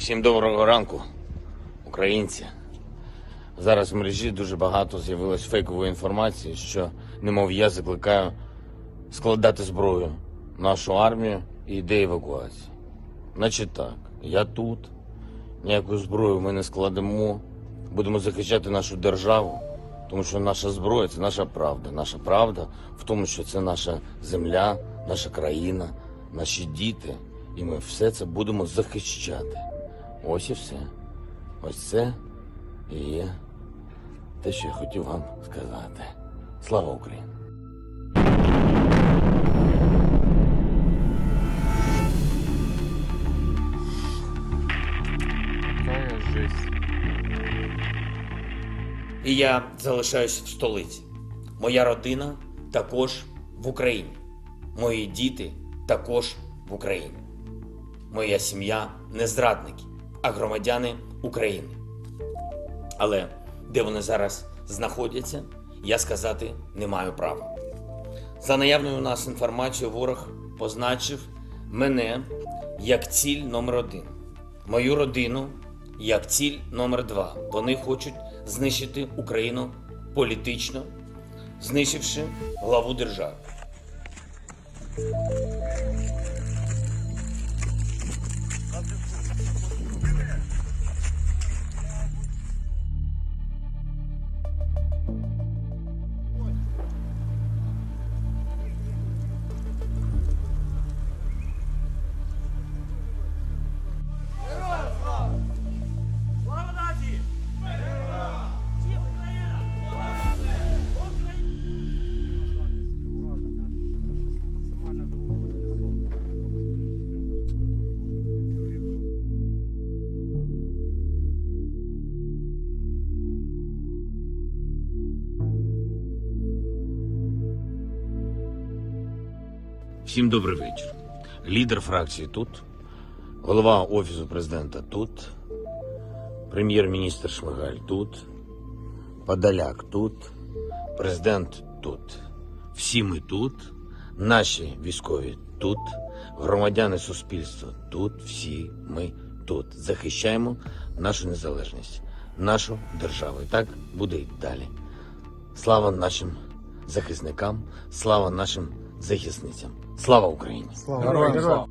Всім доброго ранку, українці. Зараз в мережі дуже багато з'явилось фейкової інформації, що, немов я закликаю складати зброю нашу армію і йде евакуації. Значить так, я тут, ніяку зброю ми не складемо, будемо захищати нашу державу, тому що наша зброя – це наша правда. Наша правда в тому, що це наша земля, наша країна, наші діти, і ми все це будемо захищати. Ось і все. Ось це і є те, що я хотів вам сказати. Слава Україні! Какая жесть. І я залишаюсь в столиці. Моя родина також в Україні. Мої діти також в Україні. Моя сім'я не зрадники, а громадяни України. Але де вони зараз знаходяться, я сказати не маю права. За наявною у нас інформацією, ворог позначив мене як ціль номер 1, мою родину як ціль номер 2. Вони хочуть знищити Україну політично, знищивши главу держави. Всім добрий вечір. Лідер фракції тут, голова Офісу президента тут, прем'єр-міністр Шмигаль тут, Подоляк тут, президент тут. Всі ми тут, наші військові тут, громадяни суспільства тут, всі ми тут. Захищаємо нашу незалежність, нашу державу. І так буде і далі. Слава нашим захисникам, слава нашим захисницям. Слава Україні! Героям слава!